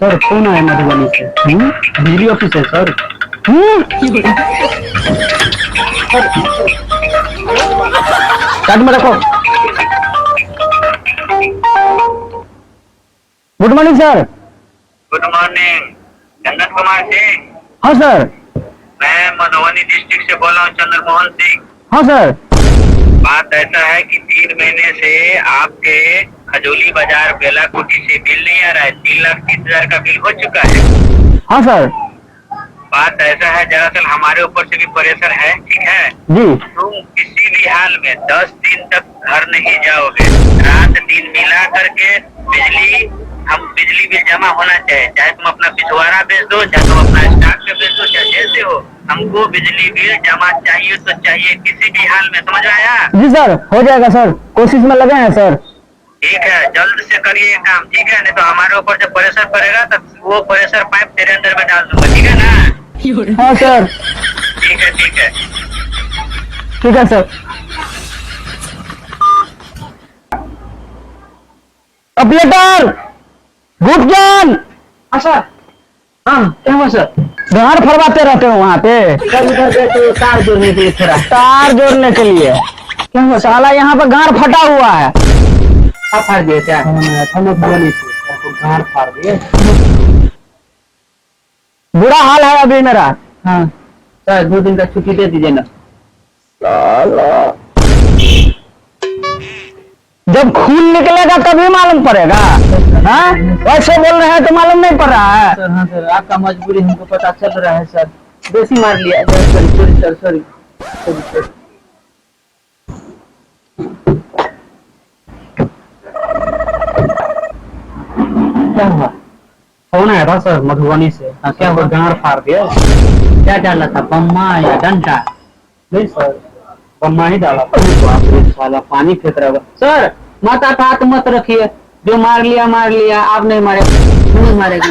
Sir phone आया मधुबनी से। बिजली ऑफिस है सर। साइड में रखो। Good morning sir. Good morning. Chandan Kumar Singh. हाँ सर। मैं मधुबनी डिस्ट्रिक्ट से बोल रहा हूँ, चंद्र मोहन सिंह। हाँ सर। बात ऐसा है कि 3 महीने से आपके खजोली बाजार बेलाकोटी से बिल नहीं आ रहा है। 3,30,000 का बिल हो चुका है। हाँ सर। बात ऐसा है, दरअसल हमारे ऊपर से भी प्रेशर है, ठीक है जी। तुम किसी भी हाल में 10 दिन तक घर नहीं जाओगे। रात दिन मिला करके हम बिजली बिल जमा होना चाहिए। चाहे तुम अपना पिछवाड़ा बेच दो, चाहे तुम अपना स्टॉक पे बेच दो, चाहे जैसे हो, हमको बिजली बिल जमा चाहिए तो चाहिए, किसी भी हाल में। समझ आया? जी सर, हो जाएगा सर, कोशिश में लगे हैं सर। ठीक है, जल्द से करिए काम, ठीक है? नहीं तो हमारे ऊपर जब प्रेशर पड़ेगा तो वो प्रेशर पाइप तेरे अंदर में डाल दूंगा, ठीक है ना? हाँ सर। ठीक है, ठीक है। ठीक है सर। ऑपरेटर गुप्तजान। हाँ सर। हाँ क्या हुआ सर? गाड़ फरवाते रहते हो वहाँ पे? तो तार जोड़ने के लिए थोड़ा। तार जोड़ने के लिए क्या हुआ? साला यहाँ पर गाड़ फटा हुआ है। आप फाड़ दिए क्या? गाड़ फाड़ दिए। बुरा हाल है अभी मेरा। हाँ सर, 2 दिन का छुट्टी दे दीजिए ना। जब खून निकलेगा तभी मालूम पड़ेगा। हाँ वैसे बोल रहे हैं तो मालूम नहीं पड़ रहा है। सर हाँ सर, आपका मजबूरी हमको पता चल रहा है सर। बेसी मार लिया। Sorry sir, sorry. क्या हुआ? फोन आया था सर मधुबनी से। क्या हुआ? गाड़ फाड़ दिया। क्या डाला था, बम्मा या डंडा? नहीं सर, बम्मा ही डाला था। साला पानी फेंक रहा होगा। सर माथा पे हाथ मत रखिए, जो मार लिया, आप नहीं मारे। नहीं मारेगा।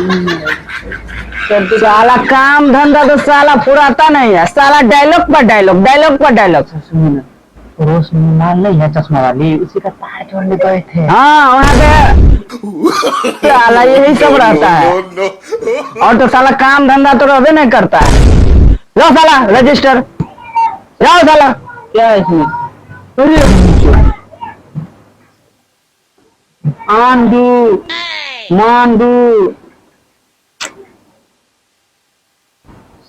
सर साला काम धंधा तो साला फुराता नहीं है। साला डायलॉग पर डायलॉग। सुनिए ना, पड़ोस में माल नहीं है चश्मा वाली, उसी का तार जोड़ने गए थे। हाँ वहाँ पे साला यही सब रहता है। और तो साला काम धंधा तो रहबे नहीं करता है। लो साला रजिस्टर, जाओ साला। क्या है इसमें? आंधू मांडू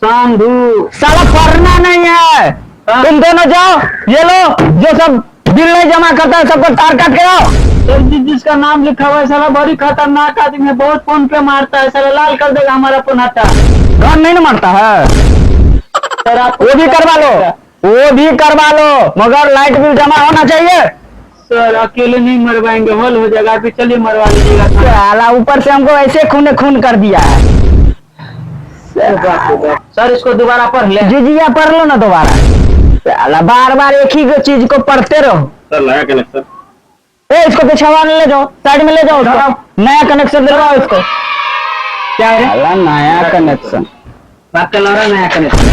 सांधू, साला पढ़ना नहीं है। तुम दोनों जाओ, ये लो, जो सब बिल नहीं जमा करता है सबको तार काट के आओ। सर जिसका नाम लिखा हुआ है साला बड़ी खतरनाक आदमी है, बहुत फोन पे मारता है, साला लाल कर देगा हमारा फोन। आता गन नहीं ना मारता है सर। आप वो भी करवा लो, मगर लाइट बिल जमा होना चाहिए। सर अकेले नहीं मरवाएंगे, हॉल हो जाएगा। अभी चलिए मरवा लीजिएगा। साला ऊपर से हमको ऐसे खून कर दिया है। सर इसको दोबारा पढ़ ले। जी आप पढ़ लो ना दोबारा। साला बार एक ही चीज को पढ़ते रहो। सर नया कनेक्शन। इसको पिछवा ले जाओ, साइड में ले जाओ। नया कनेक्शन दिलवाओ इसको। क्या है? नया कनेक्शन। बात कर रहा, नया कनेक्शन।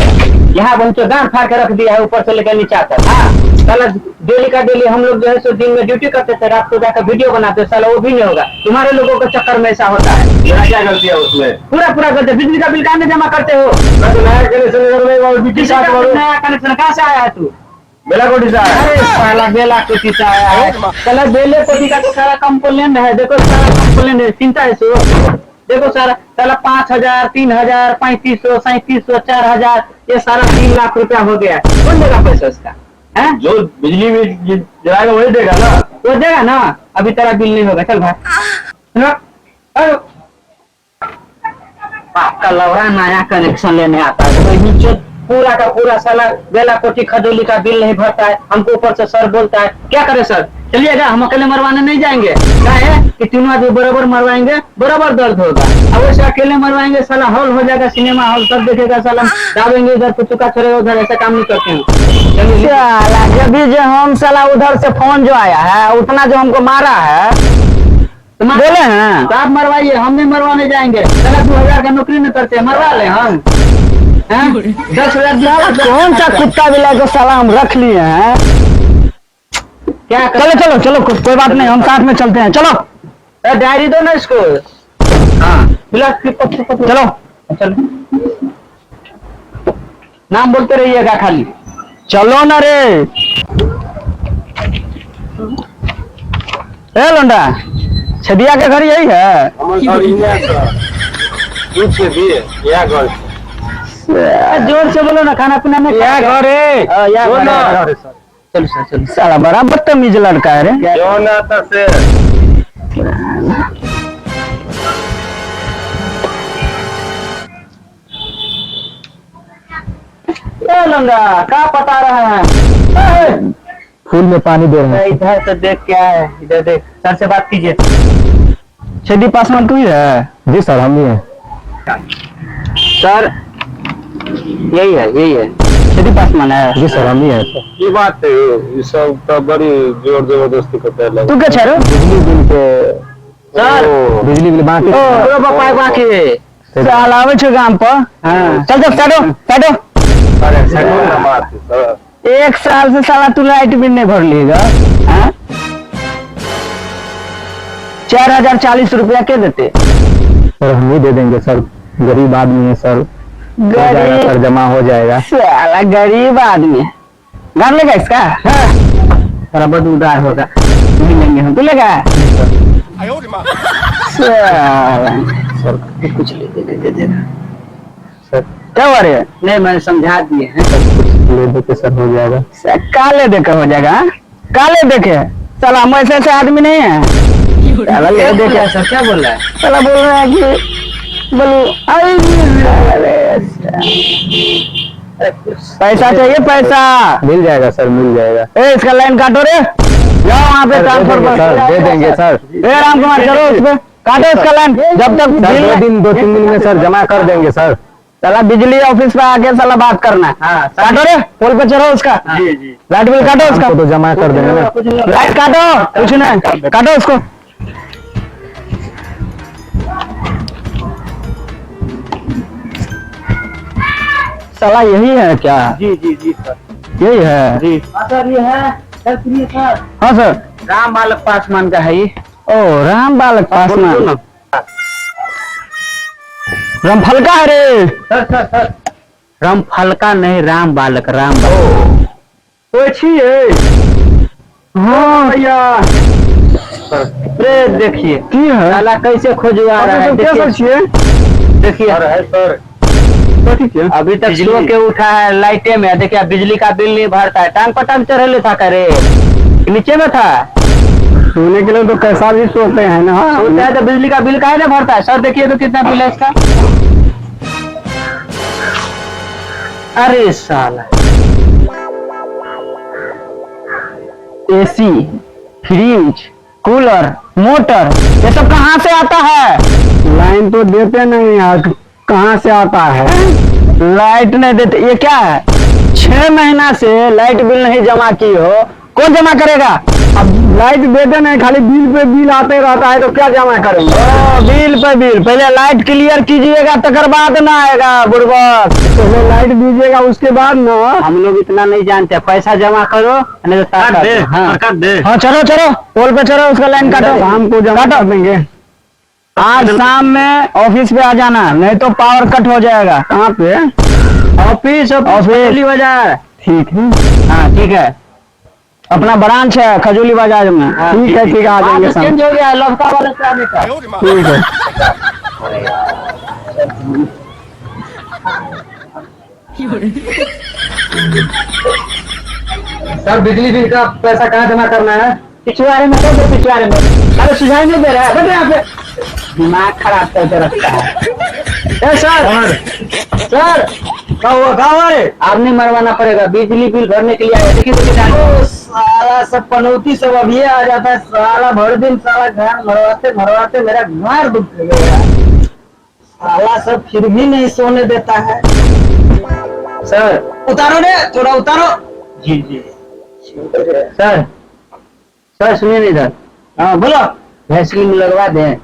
यहाँ बंचो गांठ फाड़ के रख दिया है ऊपर से लेकर नीचे तक। हाँ साला डेली का डेली हम लोग जो है सो दिन में ड्यूटी करते थे, रात को जाकर वीडियो बनाते। साला वो भी नहीं होगा। तुम्हारे लोगों के चक्कर में ऐसा होता है। क्या गलती है उसमें? पूरा करते। बिजली का बिल कहाँ में जमा करते हो? नया कनेक्शन कहाँ से आया है तू? बेलाकोटी से आया। अरे साला बेलाकोटी से आया है। साला बेलाकोटी का तो सारा कंप्लेंट है। देखो सारा कंप्लेंट है, चिंता है सो। देखो सारा 5,000, 3,000, 3,500, 3,700, 4,000, ये सारा 3 लाख रुपया हो गया। कौन देगा पैसा उसका? है जो बिजली बिल जलाएगा वही देगा ना। वो देगा ना। अभी तेरा बिल नहीं होगा। चल भाई आपका लौड़ा नया कनेक्शन लेने आता है। पूरा का पूरा साला बेलाकोटी खजोली का बिल नहीं भरता है। हमको ऊपर से सर बोलता है। क्या करे सर? चलिएगा, हम अकेले मरवाने नहीं जाएंगे। क्या है कि तीनों आदमी बराबर मरवाएंगे, बराबर दर्द होगा। अब वैसे अकेले मरवाएंगे साला हॉल हो जाएगा, सिनेमा हॉल सब देखेगा। साला दाबेंगे इधर, पुचुका छोड़ेगा उधर। ऐसा काम नहीं करते हैं। जब भी जो हम साला उधर से फोन जो आया है, उतना जो हमको मारा है बोले हैं तो आप मरवाइए, हम नहीं मरवाने जाएंगे। साला 2,000 का नौकरी नहीं करते, मरवा ले हम। 10,000 कौन सा कुत्ता बिला को साला हम रख लिए हैं? क्या चलो कोई बात नहीं, हम साथ में चलते हैं। चलो डायरी दो ना इसको। हाँ चलो चलो, नाम बोलते रहिएगा खाली। चलो ना रे। ए लोंडा, छदिया के घर यही है? जोर से बोलो ना, खाना पीना में क्या घर है? चलो सर चलो। साला बड़ा बदतमीज लड़का है रे। ए लोंडा, क्या पटा रहा है? फूल में पानी दे रहे हैं। इधर तो देख, क्या है इधर देख। सर से बात कीजिए। छेदी पासवान तू ही है? जी सर, हम ही हैं। सर यही है छेदी पासवान है? जी सर, हम ही हैं। ये बात है, ये सब तो बड़ी जोर जबरदस्ती करते हैं लोग। तू क्या छे? बिजली बिल के सर बिजली बिल बाकी साल आवे छो गांव पर। हाँ चल चल, काटो। एक साल से साला तू लाइट बिल नहीं भर लिएगा। 4040 रुपया के देते? सर हम ही दे देंगे सर, गरीब आदमी है सर। गरीब सर जमा हो जाएगा। साला गरीब आदमी घर लेगा इसका? साला बहुत उदार होगा, नहीं लेंगे हम। तू लेगा? सर कुछ ले दे सर क्या हो रहे? नहीं मैंने समझा दिए हैं। ले दे के सर हो जाएगा। काले देखे हो जाएगा? काले देखे? साला हम ऐसे आदमी नहीं है। साला ले देखे सर, क्या बोल रहा है? साला बोल रहा है कि बोलो पैसा चाहिए, पैसा मिल जाएगा सर, मिल जाएगा। ए इसका लाइन काटो रे, जाओ वहाँ पे ट्रांसफर सर दे देंगे सर। ए राम कुमार चलो उस पे काटो इसका लाइन। जब तक दो तीन दिन में सर जमा कर देंगे सर। साला बिजली ऑफिस पे आके साला बात करना। हाँ, काटो रे, पोल पे चढ़ो उसका। जी लाइट बिल काटो उसका। तो जमा कर देंगे ना। लाइट काटो, कुछ नहीं, काटो उसको। साला यही है क्या? जी सर, यही है जी सर, ये है सर। हाँ सर, राम बालक पासवान का है ये। ओ राम बालक पासवान, रामफलका है रे। सर रामफलका नहीं, राम बालक, राम बालक तो अच्छी है। हाँ भैया रे, देखिए की है साला कैसे खोजवा रहा है। देखिए सर अभी तक सो के उठा है लाइटे में। देखिए बिजली का बिल नहीं भरता है, टांग पटांग चढ़े लेता करे, नीचे में था। सोने के लिए तो कैसा भी सोते हैं ना। सोता है तो बिजली का बिल काहे ना भरता है? सर देखिए तो कितना बिल है इसका। अरे साला, एसी, फ्रिज, कूलर, मोटर, ये सब कहाँ से आता है? लाइन तो देते नहीं यार, कहाँ से आता है? लाइट नहीं देते, ये क्या है? 6 महीना से लाइट बिल नहीं जमा की हो, कौन जमा करेगा? अब लाइट देते नहीं, खाली बिल पे बिल आते रहता है, तो क्या जमा करेंगे? बिल पे बिल, पहले लाइट क्लियर कीजिएगा तकर बाद ना आएगा बुड़बक। पहले लाइट दीजिएगा उसके बाद ना। हम लोग इतना नहीं जानते, पैसा जमा करो नहीं तो काट दे। हाँ चलो पोल पे चलो, उसका लाइन काटो, शाम को जमा कर देंगे। आज शाम में ऑफिस पे आ जाना, नहीं तो पावर कट हो जाएगा। कहाँ पे? ऑफिस बाजार। ठीक है, हाँ ठीक है, अपना ब्रांच है खजूली बाजार में। ठीक है आ जाएंगे शाम। चेंज हो गया लौका वाले से आने का। ठीक है सर, बिजली बिल का पैसा कहाँ जमा करना है? पिछवाड़े में, तो पिछवाड़े में। अरे सुझाव नहीं दे रहा है, बैठे यहाँ पे, दिमाग खराब करके रखता है। सर आपने मरवाना पड़ेगा, बिजली बिल भरने के लिए आया। देखिए साला सब पनौती सब अभी आ जाता है। साला भर दिन साला घर भरवाते मेरा घर दुख गया। साला सब फिर भी नहीं सोने देता है। सर उतारो रे, थोड़ा उतारो। जी सर सुनिए नहीं इधर। हाँ बोलो, वैसलीन लगवा दें।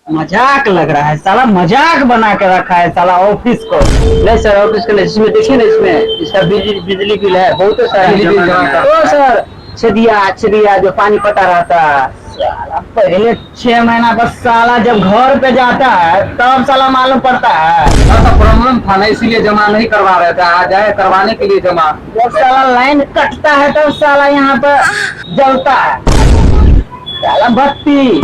मजाक लग रहा है साला, मजाक बना के रखा है साला ऑफिस को। नहीं सर ऑफिस को नहीं, इसमें देखिए ना, इसमें इसका बिजली बिल है बहुत सारा। ओ सर छदिया जो पानी पटा रहा था, पहले 6 महीना बस साला जब घर पे जाता है तब साला मालूम पड़ता है। प्रॉब्लम था ना, इसीलिए जमा नहीं करवा रहे थे, आ जाए करवाने के लिए जमा। जब साला लाइन कटता है तब साला यहाँ पे जलता है साला बत्ती।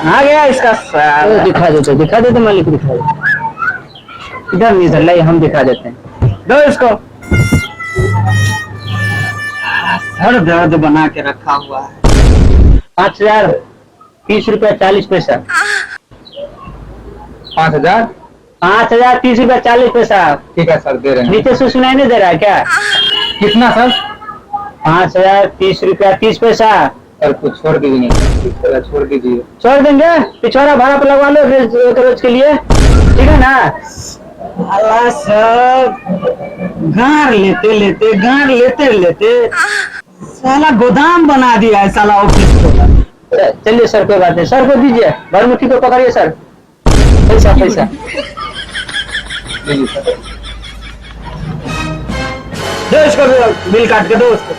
आ गया इसका साला। दिखा देते मालिक, दिखा देते। इधर नहीं सर, लाइए हम दिखा देते हैं। दो इसको। सर दर्द बना के रखा हुआ है। 5030 रुपया 40 पैसा। 5000 5030 रुपया 40 पैसा। ठीक है सर, दे रहे हैं। नीचे से सुनाई नहीं दे रहा है क्या? कितना सर? 5030 रुपया 30 पैसा। सर कुछ छोड़ दीजिए, छोड़ दीजिए। छोड़ देंगे, पिछवाड़ा भाड़ा पे लगवा लो रोज के लिए, ठीक है ना? अल्लाह सर, गाड़ लेते लेते साला गोदाम बना दिया है साला ऑफिस को। चलिए सर, कोई बात नहीं, सर को दीजिए, भरमुखी को पकड़िए सर। पैसा दो इसको, बिल काट के दो उसको।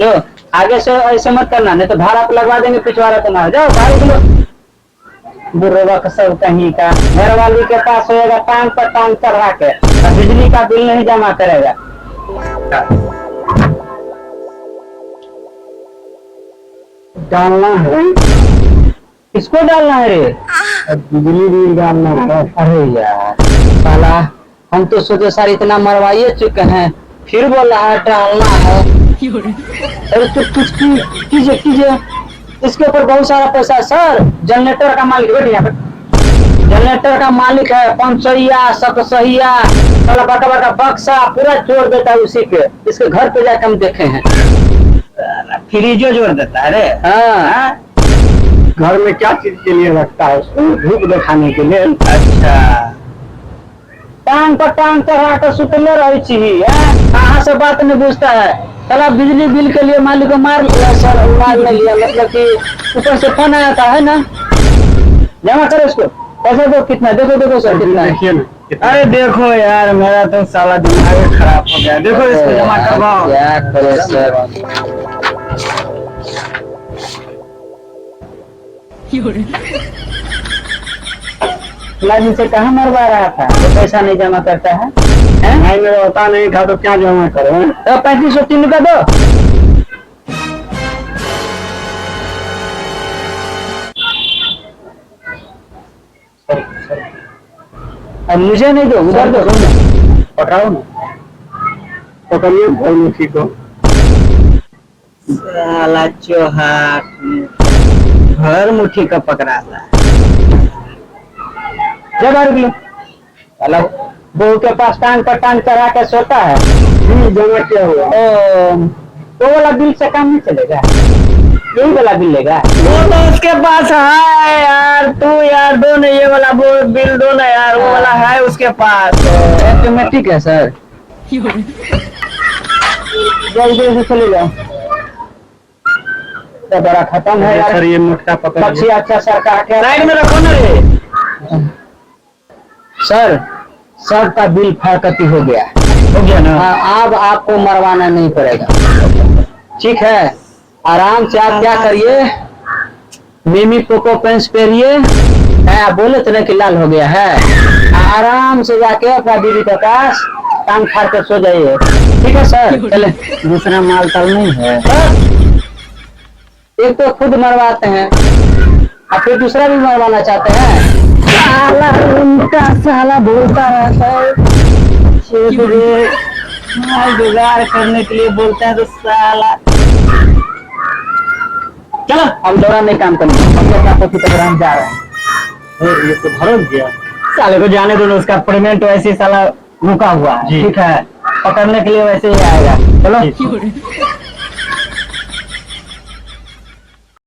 लो, आगे से ऐसे मत करना, नहीं तो भाड़ा पे लगवा देंगे पिछवाड़ा तुम्हारा। जाओ भाई बोलो, बुर्रोबा का सब कहीं का। घर वाली के पास होएगा टांग पर टांग चढ़ा के, और बिजली का बिल नहीं जमा करेगा। डालना है, किसको डालना है रे? बिजली बिल डालना है। अरे यार साला, हम तो सोचे सर इतना मरवाइए चुके हैं, फिर बोल रहा है डालना है। अरे तो कुछ कीजिए, इसके ऊपर बहुत सारा पैसा है सर। जनरेटर का मालिक, बैठिए यहाँ पे। जनरेटर का मालिक है, 500 700 साला बड़ा बक्सा पूरा जोड़ देता है उसी के। इसके घर पे जाकर हम देखे हैं, फ्रिजो जोड़ देता है रे। हाँ, घर में क्या चीज के लिए रखता है उसको? धूप दिखाने के लिए। अच्छा, टांग पर टांग चढ़ा कर सुतले रही चाहिए। कहाँ से बात नहीं पूछता है साला। बिजली बिल के लिए मालिक को मार लिया सर, मार नहीं लिया, मतलब कि ऊपर से फोन आया था, है ना? जमा करो इसको, पैसा दो। कितना? देखो सर कितना है। अरे देखो यार, मेरा तो साला दिमाग खराब हो गया। देखो इसको जमा करवाओ। क्या करे सर, लाइन से कहाँ मरवा रहा था? तो पैसा नहीं जमा करता है। नहीं, मेरा होता नहीं था तो क्या जमा करो? तो 3503 रुपया दो। अब मुझे नहीं दो, उधर दो। पकड़ाओ ना, पकड़िए भरमुखी को। साला चौहाट भरमुखी का पकड़ा था। जब साला बहू के पास टांग पर टांग चढ़ा के सोता है। जमा क्या हुआ? तो वाला बिल से काम नहीं चलेगा, यही वाला बिल लेगा। वो तो उसके पास है यार, तू यार दो ना ये वाला बिल दो ना यार, वो वाला है उसके पास। ऑटोमेटिक है सर, जल्दी से चले जाओ। तो बड़ा खत्म है यार। सर ये मुट्ठा पकड़, अच्छा सर का साइड में रखो ना रे। सर सबका बिल फाकती हो गया ना? हाँ, अब आपको मरवाना नहीं पड़ेगा, ठीक है? आराम से आप क्या करिए, मिमी पोको पेंस पहनिए। आप बोले तो नहीं कि लाल हो गया है, आराम से जाके अपना बीवी के पास टांग फाड़ कर सो जाइए, ठीक है सर? चले, दूसरा माल तल नहीं है। एक तो खुद मरवाते हैं और फिर दूसरा भी मरवाना चाहते हैं। साला उनका साला बोलता रहता है, माल जुगाड़ करने के लिए बोलते हैं तो साला। चलो हम दौरा नहीं काम करेंगे, हम जा रहे हैं। ये तो भरोस गया साले को, जाने दो, उसका पेमेंट वैसे साला रुका हुआ है, ठीक है? पकड़ने के लिए वैसे ही आएगा। चलो।